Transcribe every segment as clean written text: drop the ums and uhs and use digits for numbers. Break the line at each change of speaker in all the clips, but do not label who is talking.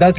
10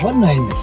19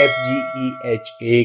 FGEHA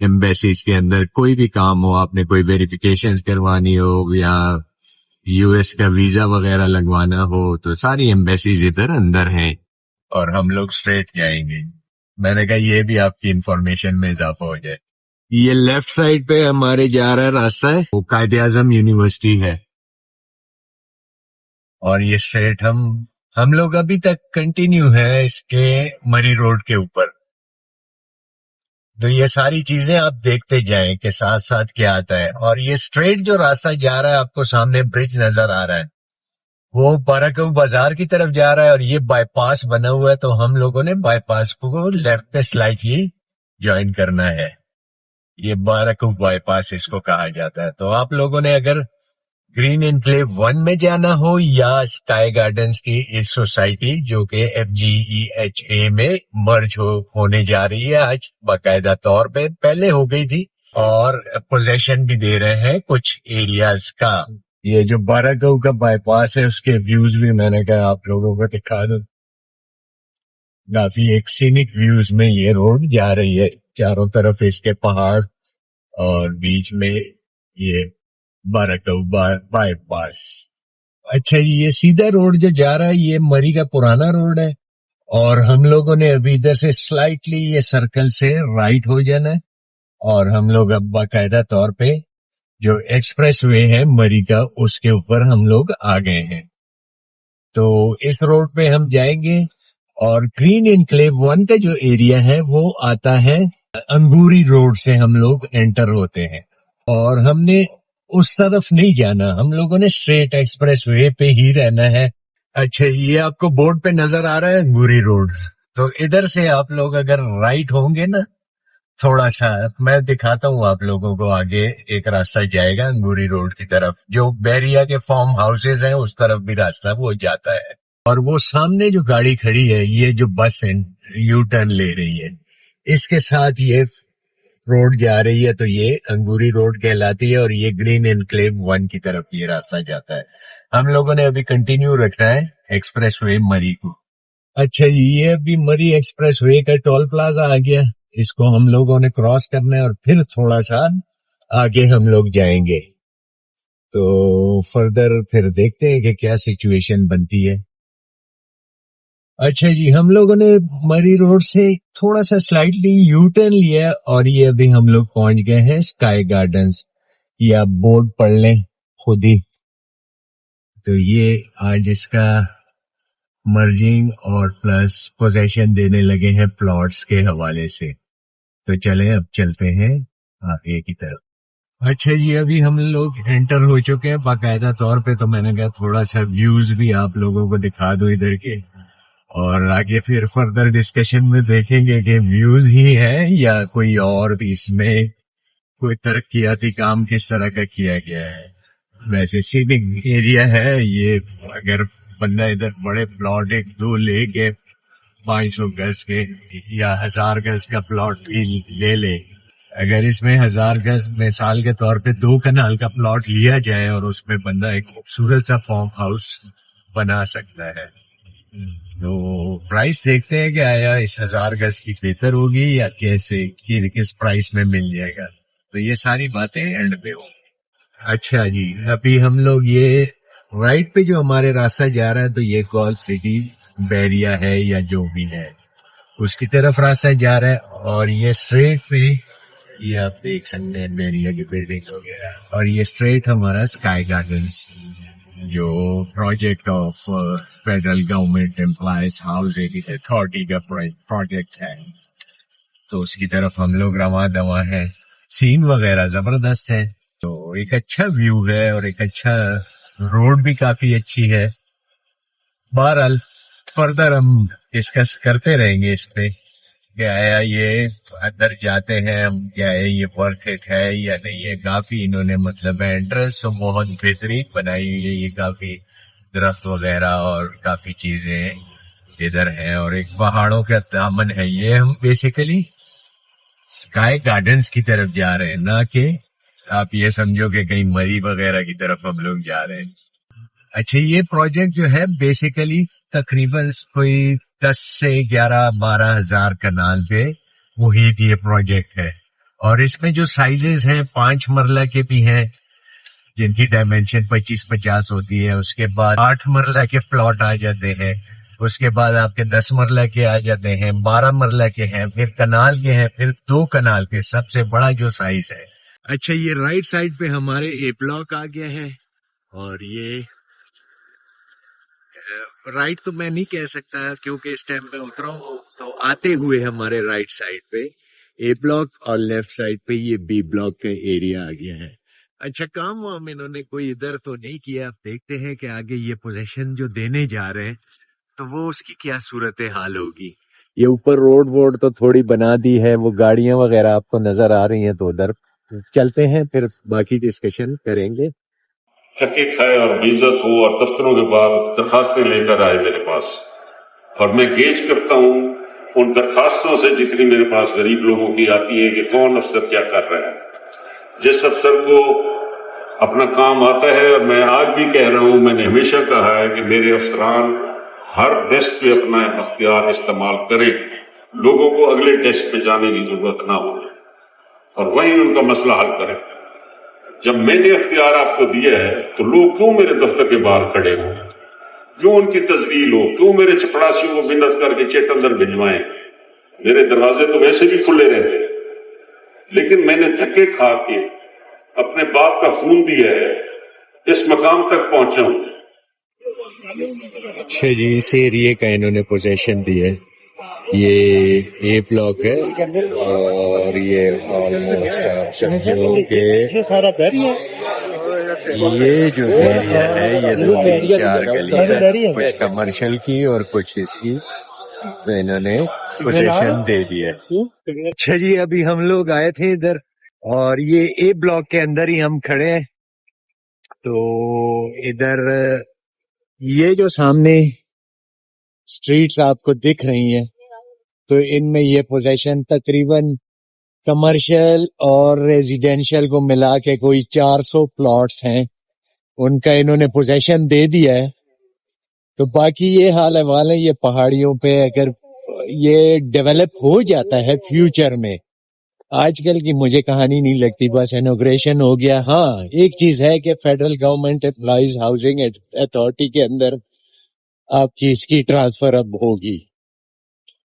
embassies کے اندر کوئی بھی کام ہو, آپ نے کوئی ویریفیکیشن کروانی ہو یا یو ایس کا ویزا وغیرہ لگوانا ہو, تو ساری ایمبیسیز ادھر اندر ہیں اور ہم لوگ اسٹریٹ جائیں گے. میں نے کہا یہ بھی آپ کی انفارمیشن میں اضافہ ہو جائے. یہ لیفٹ سائڈ پہ ہمارے جا رہا راستہ ہے, وہ قائد اعظم یونیورسٹی ہے, اور یہ اسٹریٹ ہم لوگ ابھی تک کنٹینیو ہے اس کے مری روڈ کے اوپر. تو یہ ساری چیزیں آپ دیکھتے جائیں کہ ساتھ ساتھ کیا آتا ہے. اور یہ اسٹریٹ جو راستہ جا رہا ہے, آپ کو سامنے برج نظر آ رہا ہے, وہ بارکو بازار کی طرف جا رہا ہے, اور یہ بائی پاس بنا ہوا ہے, تو ہم لوگوں نے بائی پاس کو لیفٹ پہ سلائٹلی جوائن کرنا ہے. یہ بارکو بائی پاس اس کو کہا جاتا ہے. تو آپ لوگوں نے اگر گرین انکلیو 1 میں جانا ہو یا اسکائی گارڈنز کی اس سوسائٹی جو کہ FGEHA میں مرج ہونے جا رہی ہے آج باقاعدہ طور پہ, پہلے ہو گئی تھی, اور پوزیشن بھی دے رہے ہیں کچھ ایریاز کا. یہ جو بارکو کا بائی پاس ہے اس کے ویوز بھی میں نے کہا آپ لوگوں کو دکھا دوں. کافی ایک سینک ویوز میں یہ روڈ جا رہی ہے, چاروں طرف اس کے پہاڑ اور بیچ میں یہ بارکو بائی پاس. اچھا جی, یہ سیدھا روڈ جو جا رہا ہے یہ مری کا پرانا روڈ ہے, اور ہم لوگوں نے ابھی ادھر سے سلائٹلی یہ سرکل سے رائٹ ہو جانا ہے, اور ہم لوگ اب باقاعدہ طور پہ جو ایکسپریس وے ہے مری کا اس کے اوپر ہم لوگ آ گئے ہیں. تو اس روڈ پہ ہم جائیں گے, اور گرین انکلیو 1 کا جو ایریا ہے وہ آتا ہے انگوری روڈ سے ہم لوگ انٹر ہوتے ہیں, اور ہم نے اس طرف نہیں جانا, ہم لوگوں نے اسٹریٹ ایکسپریس وے پہ ہی رہنا ہے. اچھا, یہ آپ کو بورڈ پہ نظر آ رہا ہے انگوری روڈ, تو ادھر سے آپ لوگ اگر رائٹ ہوں گے نا تھوڑا سا, میں دکھاتا ہوں آپ لوگوں کو, آگے ایک راستہ جائے گا انگوری روڈ کی طرف, جو بیریا کے فارم ہاؤسز ہیں اس طرف بھی راستہ وہ جاتا ہے. اور وہ سامنے جو گاڑی کھڑی ہے, یہ جو بس ہے یو ٹرن لے رہی ہے, اس کے ساتھ یہ روڈ جا رہی ہے, تو یہ انگوری روڈ کہلاتی ہے, اور یہ گرین انکلیو 1 کی طرف یہ راستہ جاتا ہے. ہم لوگوں نے ابھی کنٹینیو رکھنا ہے ایکسپریس وے مری کو. اچھا جی, یہ ابھی مری ایکسپریس وے کا ٹول پلازا آ گیا, اس کو ہم لوگوں نے کراس کرنا ہے, اور پھر تھوڑا سا آگے ہم لوگ جائیں گے. تو فردر پھر دیکھتے ہیں کہ کیا سچویشن بنتی ہے. اچھا جی, ہم لوگوں نے مری روڈ سے تھوڑا سا سلائٹلی یو ٹرن لیا, اور یہ ابھی ہم لوگ پہنچ گئے ہیں اسکائی گارڈنز. یا بورڈ پڑھ لیں خود ہی. تو یہ آج اس کا مرجنگ اور پلس پوزیشن دینے لگے ہیں پلاٹس کے حوالے سے. تو چلیں اب چلتے ہیں آگے کی طرف. اچھا جی, ابھی ہم لوگ انٹر ہو چکے ہیں باقاعدہ طور پہ, تو میں نے کہا تھوڑا سا ویوز بھی آپ لوگوں کو دکھا دو ادھر کے, اور آگے پھر فردر ڈسکشن میں دیکھیں گے کہ ویوز ہی ہیں یا کوئی اور بھی اس میں کوئی ترقیاتی کام کس طرح کا کیا گیا ہے. ویسے سینک ایریا ہے یہ, اگر بندہ ادھر بڑے پلاٹ 1-2 لے کے 500 گز کے یا 1000 گز کا پلاٹ بھی لے لے, اگر اس میں 1000 گز مثال کے طور پہ 2 کنال کا پلاٹ لیا جائے, اور اس میں بندہ ایک خوبصورت سا فارم ہاؤس بنا سکتا ہے. تو پرائس دیکھتے ہیں کہ آیا اس 1000 گز کی بہتر ہوگی یا کیسے, کس پرائس میں مل جائے گا. تو یہ ساری باتیں اینڈ پہ ہوں. اچھا جی, ابھی ہم لوگ یہ رائٹ پہ جو ہمارے راستہ جا رہا ہے, تو یہ گولف سٹی بیریا ہے یا جو بھی ہے اس کی طرف راستہ جا رہا ہے, اور یہ اسٹریٹ پہ یہ آپ دیکھ سکتے ہیں بیریا کی بلڈنگ وغیرہ, اور یہ اسٹریٹ ہمارا اسکائی گارڈنز جو project of federal government employees housing authority کا پروجیکٹ ہے, تو اس کی طرف ہم لوگ رواں دواں ہیں. سین وغیرہ زبردست ہے, تو ایک اچھا ویو ہے, اور ایک اچھا روڈ بھی کافی اچھی ہے. بہرحال فردر ہم ڈسکس کرتے رہیں گے اس پہ کہ آیا یہ اندر جاتے ہیں ہم, کیا ہے یہ ورتھ اٹ ہے یا نہیں ہے. کافی انہوں نے مطلب ایڈریس تو بہت بہترین بنائی ہوئی ہے, یہ کافی درخت وغیرہ اور کافی چیزیں ادھر ہیں, اور ایک پہاڑوں کا دامن ہے. یہ ہم بیسیکلی اسکائی گارڈنز کی طرف جا رہے ہیں, نہ کہ آپ یہ سمجھو کہ کہیں مری وغیرہ کی طرف ہم لوگ جا رہے ہیں. اچھا, یہ پروجیکٹ جو ہے بیسیکلی تقریباً کوئی 10 سے 11-12 ہزار کنال پہ محیط یہ پروجیکٹ ہے, اور اس میں جو سائزز ہیں 5 مرلہ کے بھی ہیں جن کی ڈائمینشن 25-50 ہوتی ہے. اس کے بعد 8 مرلہ کے پلاٹ آ جاتے ہیں. اس کے بعد آپ کے 10 مرلہ کے آ جاتے ہیں, 12 مرلہ کے ہیں, پھر کنال کے ہیں, پھر 2 کنال کے سب سے بڑا جو سائز ہے. اچھا, یہ رائٹ سائڈ پہ ہمارے اے بلاک آ گیا ہے. اور یہ رائٹ تو میں نہیں کہہ سکتا کیونکہ اس ٹائم پہ اترا ہوں, تو آتے ہوئے ہمارے رائٹ سائڈ پہ اے بلاک اور لیفٹ سائڈ پہ یہ بی بلاک کا ایریا آ گیا ہے. اچھا, کام وام انہوں نے کوئی ادھر تو نہیں کیا. اب دیکھتے ہیں کہ آگے یہ پوزیشن جو دینے جا رہے ہیں تو وہ اس کی کیا صورت حال ہوگی. یہ اوپر روڈ ووڈ تو تھوڑی بنا دی ہے, وہ گاڑیاں وغیرہ آپ کو نظر آ رہی ہیں, تو ادھر چلتے ہیں پھر باقی ڈسکشن کریں گے.
تھکے کھائے اور بےعزت ہو اور دفتروں کے بعد درخواستیں لے کر آئے میرے پاس, اور میں گیج کرتا ہوں ان درخواستوں سے جتنی میرے پاس غریب لوگوں کی آتی ہے کہ کون افسر کیا کر رہا ہے. جس افسر کو اپنا کام آتا ہے, اور میں آج بھی کہہ رہا ہوں, میں نے ہمیشہ کہا ہے کہ میرے افسران ہر ڈیسک پہ اپنا اختیار استعمال کریں, لوگوں کو اگلے ڈیسک پہ جانے کی ضرورت نہ ہو, اور وہیں ان کا مسئلہ حل کریں. جب میں نے اختیار آپ کو دیا ہے تو لوگ کیوں میرے دفتر کے باہر کھڑے ہوں, کیوں ان کی تذلیل ہو, کیوں میرے چپڑاسیوں کو منت کر کے چیٹ اندر بھجوائیں. میرے دروازے تو ویسے بھی کھلے رہتے, لیکن میں نے دھکے کھا کے اپنے باپ کا خون دیا ہے, اس مقام تک پہنچا ہوں.
اچھا جی, اس ایریے کا انہوں نے پوزیشن دی ہے. یہ اے بلاک ہے اور یہ آلموسٹ آپ سمجھو کہ یہ جو ایریا ہے یہ 2-3-4 گلی ہے, کچھ کمرشل کی اور کچھ اس کی, تو انہوں نے پوزیشن دے دی ہے. اچھا جی, ابھی ہم لوگ آئے تھے ادھر اور یہ اے بلاک کے اندر ہی ہم کھڑے ہیں. تو ادھر یہ جو سامنے سٹریٹس آپ کو دکھ رہی ہیں, تو ان میں یہ پوزیشن تقریباً کمرشل اور ریزیڈینشل کو ملا کے کوئی 400 پلاٹس ہیں, ان کا انہوں نے پوزیشن دے دیا ہے. تو باقی یہ حال احوال ہے. یہ پہاڑیوں پہ اگر یہ ڈیولپ ہو جاتا ہے فیوچر میں, آج کل کی مجھے کہانی نہیں لگتی, بس انوگریشن ہو گیا. ہاں, ایک چیز ہے کہ federal government employees housing authority کے اندر آپ کی اس کی ٹرانسفر اب ہوگی,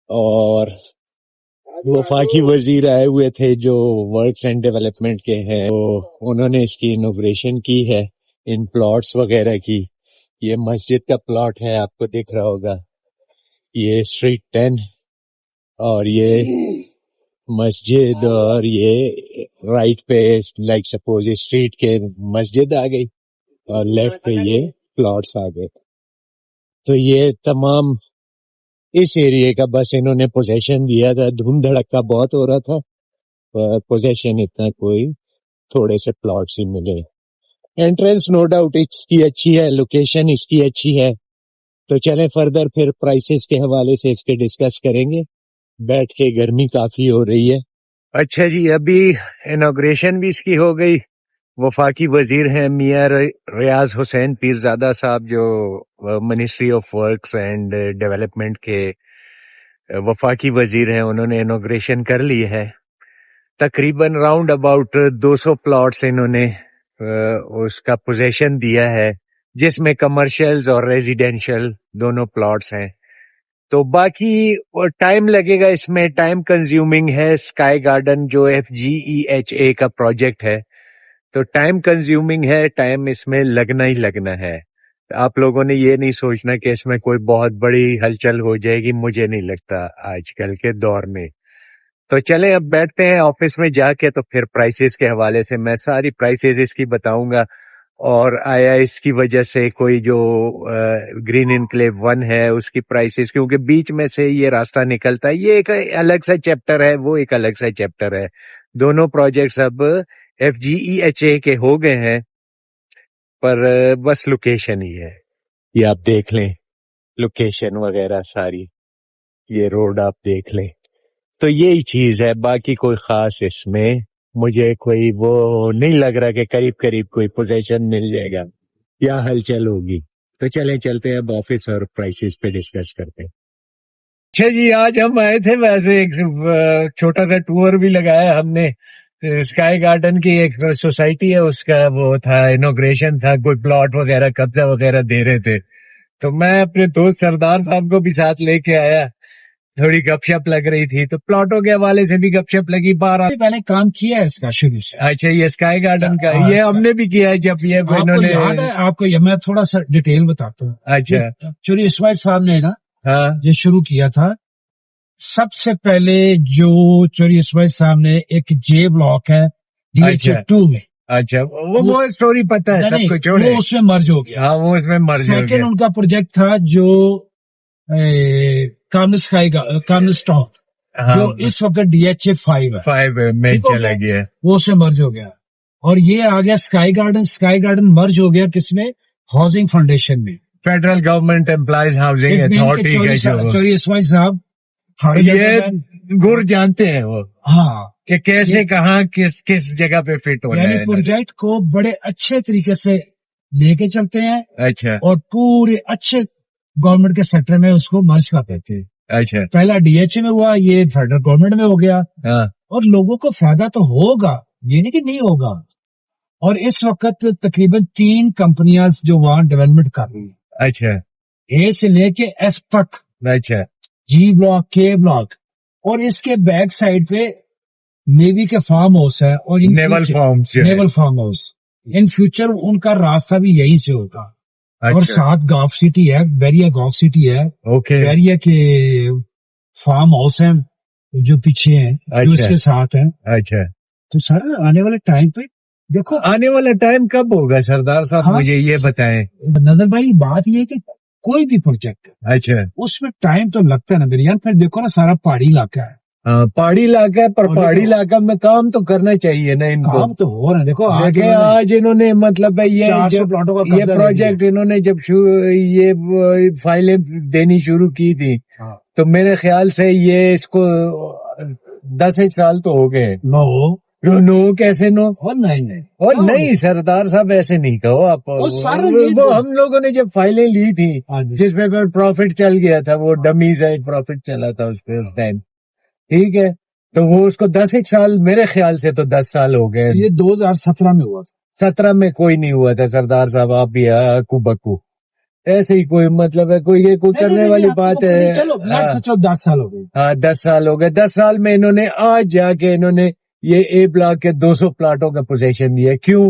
اور وفاقی وزیر آئے ہوئے تھے جو ورکس اینڈ ڈیولپمنٹ کے ہیں, تو انہوں نے اس کی انوگریشن کی ہے ان پلاٹس وغیرہ کی. یہ مسجد کا پلاٹ ہے, آپ کو دکھ رہا ہوگا, یہ اسٹریٹ 10, اور یہ مسجد, اور یہ رائٹ پہ لائک سپوز اسٹریٹ کے مسجد آ گئی, اور لیفٹ پہ یہ پلاٹس آ گئے. تو یہ تمام اس ایریے کا بس انہوں نے پوزیشن دیا تھا. دھوم دھڑکا بہت ہو رہا تھا, پوزیشن اتنا کوئی, تھوڑے سے پلاٹس ہی ملے. انٹرنس نو ڈاؤٹ اس کی اچھی ہے, لوکیشن اس کی اچھی ہے. تو چلیں فردر پھر پرائسز کے حوالے سے اس پہ ڈسکس کریں گے بیٹھ کے, گرمی کافی ہو رہی ہے. اچھا جی, ابھی انوگریشن بھی اس کی ہو گئی. وفاقی وزیر ہیں میاں ریاض حسین پیرزادہ صاحب, جو ministry of works and development کے وفاقی وزیر ہیں, انہوں نے انوگریشن کر لی ہے. تقریباً راؤنڈ اباؤٹ 200 پلاٹس انہوں نے اس کا پوزیشن دیا ہے, جس میں کمرشلز اور ریزیڈینشل دونوں پلاٹس ہیں. تو باقی ٹائم لگے گا اس میں, ٹائم کنزیومنگ ہے. اسکائی گارڈن جو FGEHA کا پروجیکٹ ہے, تو ٹائم کنزیومنگ ہے, ٹائم اس میں لگنا ہی لگنا ہے. آپ لوگوں نے یہ نہیں سوچنا کہ اس میں کوئی بہت بڑی ہلچل ہو جائے گی, مجھے نہیں لگتا آج کل کے دور میں. تو چلیں اب بیٹھتے ہیں آفس میں جا کے, تو پھر پرائسز کے حوالے سے میں ساری پرائسز اس کی بتاؤں گا, اور آیا اس کی وجہ سے کوئی جو گرین انکلیو 1 ہے اس کی پرائسز, کیونکہ بیچ میں سے یہ راستہ نکلتا ہے, یہ ایک الگ سا چیپٹر ہے, وہ ایک الگ سا چیپٹر ہے. دونوں پروجیکٹس اب FGEHA کے ہو گئے ہیں, پر بس لوکیشن ہی ہے. یہ آپ دیکھ لیں لوکیشن وغیرہ ساری, یہ روڈ آپ دیکھ لیں. تو یہی چیز ہے, باقی کوئی خاص اس میں مجھے کوئی وہ نہیں لگ رہا کہ قریب قریب کوئی پوزیشن مل جائے گا یا ہلچل ہوگی. تو چلیں چلتے ہیں اب آفس اور پرائسز پہ ڈسکس کرتے ہیں. اچھا جی, آج ہم آئے تھے, ویسے ایک چھوٹا سا ٹور بھی لگایا ہم نے اسکائی گارڈن کی ایک سوسائٹی ہے، اس کا وہ تھا انوگریشن تھا، کوئی پلاٹ وغیرہ قبضہ وغیرہ دے رہے تھے، تو میں اپنے دوست سردار صاحب کو بھی ساتھ لے کے آیا، تھوڑی گپ شپ لگ رہی تھی تو پلاٹوں کے حوالے سے بھی گپ شپ لگی.
میں نے کام کیا ہے اس کا شروع سے.
اچھا، یہ اسکائی گارڈن کا
ہاں،
یہ ہم نے بھی کیا ہے جب یہ
آپ
انہوں
کو
نے.
یاد ہے؟ آپ کو میں تھوڑا سا ڈیٹیل بتاتا ہوں.
اچھا.
چوری اسماعیل صاحب نے نا
ہاں
یہ شروع کیا تھا. سب سے پہلے جو چوری اسماعیل صاحب نے ایک جے بلاک ہے
اچھا.
DH2 میں.
اچھا، وہ اسٹوری پتا ہے سب کو، چھوڑے.
وہ اس میں مرج ہو گیا.
ہاں وہ اس میں مرج ہو
سیکنڈ
گیا.
ان کا پروجیکٹ تھا جو کامنس ٹاؤن جو اس وقت DH5 ہے،
5 میں
ٹھیک ہو
چلا
گیا؟
گیا.
وہ اس میں مرج ہو گیا اور یہ آ گیا Sky Garden. Sky Garden merge ہو گیا کس میں؟ ہاؤسنگ فاؤنڈیشن میں.
Federal government employees housing authority کا جو
چوری اسماعیل صاحب
یہ گر جانتے ہیں وہ
ہاں
کہ کیسے کہاں کس جگہ پہ فٹ ہونا
یعنی
ہے.
پروجیکٹ کو بڑے اچھے طریقے سے لے کے چلتے ہیں
اچھا
اور پورے اچھے گورنمنٹ کے سیکٹر میں اس کو مرج کر دیتے ہیں.
اچھا.
پہلا DH میں ہوا، یہ فیڈرل گورنمنٹ میں ہو گیا
ہاں
اور لوگوں کو فائدہ تو ہوگا، یہ نہیں کہ نہیں ہوگا. اور اس وقت تقریباً 3 کمپنیاں جو وہاں ڈیولپمنٹ کر رہی ہیں،
اچھا.
اے سے لے کے F تک،
اچھا.
جی بلاک، کے بلاک، اور اس کے بیک سائڈ پہ نیوی کے فارم ہاؤس ہے اور
naval farms
naval farm house. In future ان کا راستہ بھی یہیں سے ہوگا. اور ساتھ گاف سٹی ہے، بیریا گاف سٹی ہے،
اوکے.
بیریا کے فارم ہاؤس ہیں جو پیچھے ہیں، جو اس کے ساتھ ہیں.
اچھا.
تو سر آنے والے ٹائم پہ دیکھو،
آنے والا ٹائم کب ہوگا سردار صاحب، مجھے یہ بتائیں.
نظر بھائی بات یہ ہے کہ کوئی بھی پروجیکٹ
اچھا.
اس میں ٹائم تو لگتا ہے نا میرے یار. پھر دیکھو نا سارا پہاڑی علاقہ ہے.
ہاں پہاڑی علاقہ ہے، پر پہاڑی علاقہ میں کام تو کرنا چائیے نا ان کو.
کام تو ہو رہا ہے. دیکھو
آج انہوں نے مطلب یہ پروجیکٹ انہوں نے جب یہ فائلیں دینی شروع کی تھی تو میرے خیال سے یہ اس کو 10 سال تو ہو گئے. نو کیسے نو؟ اور نہیں سردار صاحب ایسے نہیں کہو آپ. وہ ہم لوگوں نے جب فائلیں لی تھی جس میں پروفٹ چل گیا تھا، وہ ڈمی سے پروفٹ چلا تھا اس پہ اس ٹائم، ٹھیک ہے، تو وہ اس کو 10 سال، میرے خیال سے تو 10 سال ہو گئے.
یہ 2017 میں ہوا تھا.
17 میں کوئی نہیں ہوا تھا سردار صاحب، آپ بھی اکو بکو ایسے ہی کوئی مطلب ہے، کوئی یہ کوئی کرنے والی بات ہے.
چلو 10 سال ہو گئے.
ہاں 10 سال ہو گئے. 10 سال میں انہوں نے آج جا کے انہوں نے یہ اے بلاک کے 200 پلاٹوں کا پوزیشن دیا. کیوں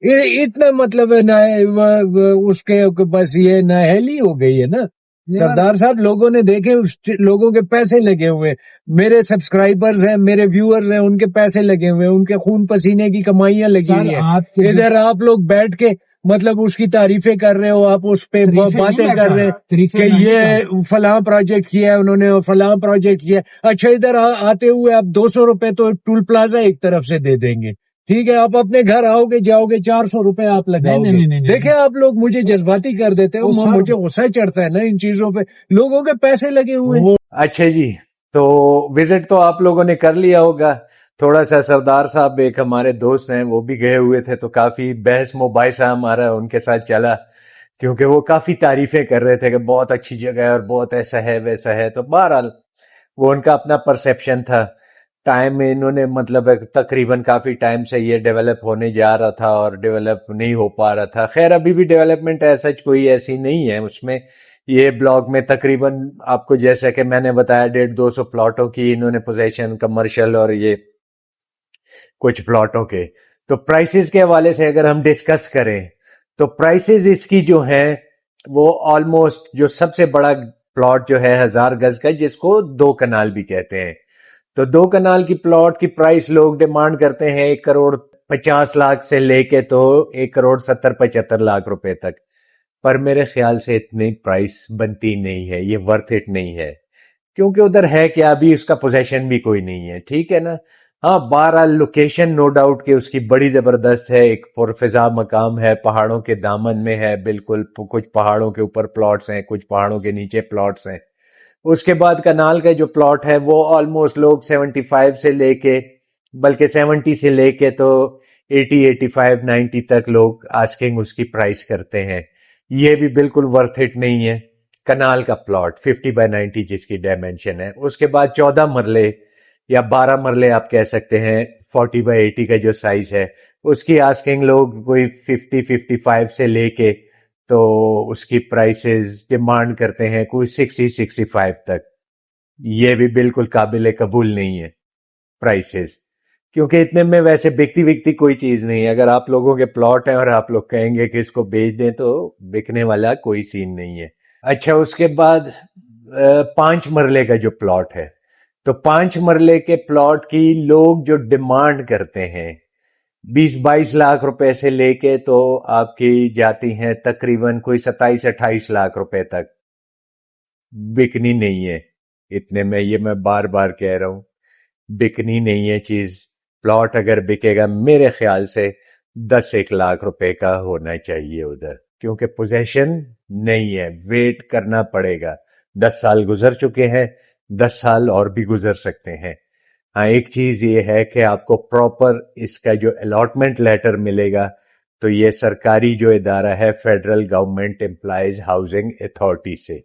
اتنا مطلب ہے اس کے بس یہ نااہلی ہو گئی ہے نا سردار صاحب. لوگوں نے دیکھے، لوگوں کے پیسے لگے ہوئے، میرے سبسکرائبرز ہیں، میرے ویورز ہیں، ان کے پیسے لگے ہوئے، ان کے خون پسینے کی کمائیاں لگی ہوئی ہیں. ادھر آپ لوگ بیٹھ کے مطلب اس کی تعریفیں کر رہے ہو، آپ اس پہ باتیں کر رہے ہیں کہ یہ فلاں پروجیکٹ کیا ہے انہوں نے، فلاں پروجیکٹ کیا ہے. اچھا ادھر آتے ہوئے آپ 200 روپے تو ٹول پلازا ایک طرف سے دے دیں گے، ٹھیک ہے، آپ اپنے گھر آؤ گے جاؤ گے 400 روپے آپ لگاؤ گے. دیکھیں آپ لوگ مجھے جذباتی کر دیتے ہو، مجھے غصہ چڑھتا ہے نا ان چیزوں پہ، لوگوں کے پیسے لگے ہوئے. اچھا جی، تو وزٹ تو آپ لوگوں نے کر لیا ہوگا. تھوڑا سا سردار صاحب ایک ہمارے دوست ہیں وہ بھی گئے ہوئے تھے، تو کافی بحث مباحثہ ہمارا ان کے ساتھ چلا، کیونکہ وہ کافی تعریفیں کر رہے تھے کہ بہت اچھی جگہ ہے اور بہت ایسا ہے ویسا ہے. تو بہرحال وہ ان کا اپنا پرسیپشن تھا. ٹائم انہوں نے مطلب تقریباً کافی ٹائم سے یہ ڈیولپ ہونے جا رہا تھا اور ڈیولپ نہیں ہو پا رہا تھا. خیر ابھی بھی ڈیولپمنٹ سچ کوئی ایسی نہیں ہے اس میں. یہ بلاک میں تقریباً آپ کو جیسا کہ میں نے بتایا 150-200 پلاٹوں کی انہوں نے پوزیشن، کمرشل اور یہ کچھ پلاٹوں کے. تو پرائسز کے حوالے سے اگر ہم ڈسکس کریں تو پرائسز اس کی جو ہیں وہ آلموسٹ، جو سب سے بڑا پلاٹ جو ہے 1000 گز کا، جس کو 2 کنال بھی کہتے ہیں، تو 2 کنال کی پلاٹ کی پرائس لوگ ڈیمانڈ کرتے ہیں 1,50,00,000 سے لے کے تو 1,70,75,00,000 روپے تک. پر میرے خیال سے اتنی پرائس بنتی نہیں ہے، یہ ورتھ اٹ نہیں ہے، کیونکہ ادھر ہے کہ ابھی اس کا پوزیشن بھی کوئی نہیں ہے، ٹھیک ہے نا. ہاں 12 لوکیشن نو ڈاؤٹ کہ اس کی بڑی زبردست ہے، ایک پرفضا مقام ہے، پہاڑوں کے دامن میں ہے بالکل، کچھ پہاڑوں کے اوپر پلاٹس ہیں، کچھ پہاڑوں کے نیچے پلاٹس ہیں. اس کے بعد کنال کا جو پلاٹ ہے وہ آلموسٹ لوگ 75 سے لے کے، بلکہ 70 سے لے کے تو 80، 85، 90 تک لوگ آسکنگ اس کی پرائس کرتے ہیں. یہ بھی بالکل ورتھ اٹ نہیں ہے. کنال کا پلاٹ 50 بائی 90 جس کی ڈائمینشن ہے. اس کے بعد 14 مرلے یا 12 مرلے آپ کہہ سکتے ہیں 40x80 کا جو سائز ہے اس کی آسکنگ لوگ کوئی 50-55 سے لے کے تو اس کی پرائسز ڈیمانڈ کرتے ہیں کوئی 60-65 تک. یہ بھی بالکل قابل قبول نہیں ہے پرائسز، کیونکہ اتنے میں ویسے بکتی کوئی چیز نہیں ہے. اگر آپ لوگوں کے پلاٹ ہیں اور آپ لوگ کہیں گے کہ اس کو بیچ دیں تو بکنے والا کوئی سین نہیں ہے. اچھا، اس کے بعد 5 مرلے کا جو پلاٹ ہے، تو 5 مرلے کے پلاٹ کی لوگ جو ڈیمانڈ کرتے ہیں 20-22 لاکھ روپے سے لے کے تو آپ کی جاتی ہیں تقریباً کوئی 27-28 لاکھ روپے تک. بکنی نہیں ہے اتنے میں، یہ میں بار بار کہہ رہا ہوں، بکنی نہیں ہے چیز. پلاٹ اگر بکے گا میرے خیال سے 10-1 لاکھ روپے کا ہونا چاہیے ادھر، کیونکہ پوزیشن نہیں ہے، ویٹ کرنا پڑے گا. 10 سال گزر چکے ہیں، 10 سال اور بھی گزر سکتے ہیں. ہاں، ایک چیز یہ ہے کہ آپ کو پراپر اس کا جو الاٹمنٹ لیٹر ملے گا تو یہ سرکاری جو ادارہ ہے federal government employees housing authority سے،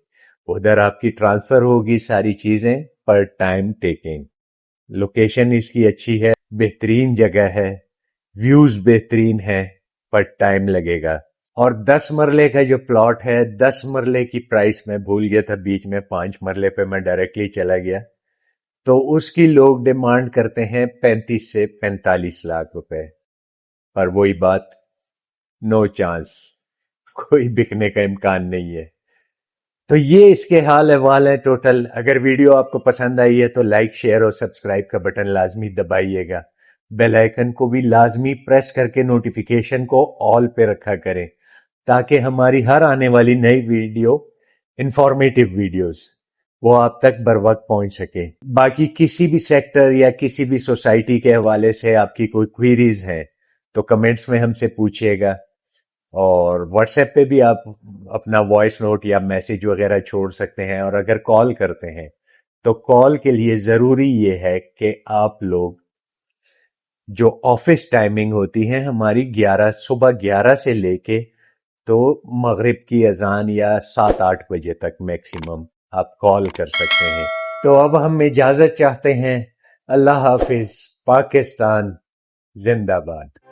ادھر آپ کی ٹرانسفر ہوگی ساری چیزیں پر ٹائم ٹیکنگ. لوکیشن اس کی اچھی ہے، بہترین جگہ ہے، ویوز بہترین ہے، پر ٹائم لگے گا. اور 10 مرلے کا جو پلاٹ ہے، 10 مرلے کی پرائس میں بھول گیا تھا بیچ میں، 5 مرلے پہ میں ڈائریکٹلی چلا گیا، تو اس کی لوگ ڈیمانڈ کرتے ہیں 35 سے 45 لاکھ روپے. پر وہی بات، نو چانس، کوئی بکنے کا امکان نہیں ہے. تو یہ اس کے حال احوال ہیں ٹوٹل. اگر ویڈیو آپ کو پسند آئی ہے تو لائک، شیئر اور سبسکرائب کا بٹن لازمی دبائیے گا. بیل آئیکن کو بھی لازمی پریس کر کے نوٹیفیکیشن کو آل پہ رکھا کریں تاکہ ہماری ہر آنے والی نئی ویڈیو، انفارمیٹیو ویڈیوز، وہ آپ تک بر وقت پہنچ سکے. باقی کسی بھی سیکٹر یا کسی بھی سوسائٹی کے حوالے سے آپ کی کوئی کوئریز ہیں تو کمنٹس میں ہم سے پوچھیے گا، اور واٹس ایپ پہ بھی آپ اپنا وائس نوٹ یا میسج وغیرہ چھوڑ سکتے ہیں. اور اگر کال کرتے ہیں تو کال کے لیے ضروری یہ ہے کہ آپ لوگ جو آفس ٹائمنگ ہوتی ہے ہماری صبح 11 سے لے کے تو مغرب کی اذان یا 7-8 بجے تک میکسیمم آپ کال کر سکتے ہیں. تو اب ہم اجازت چاہتے ہیں. اللہ حافظ. پاکستان زندہ باد.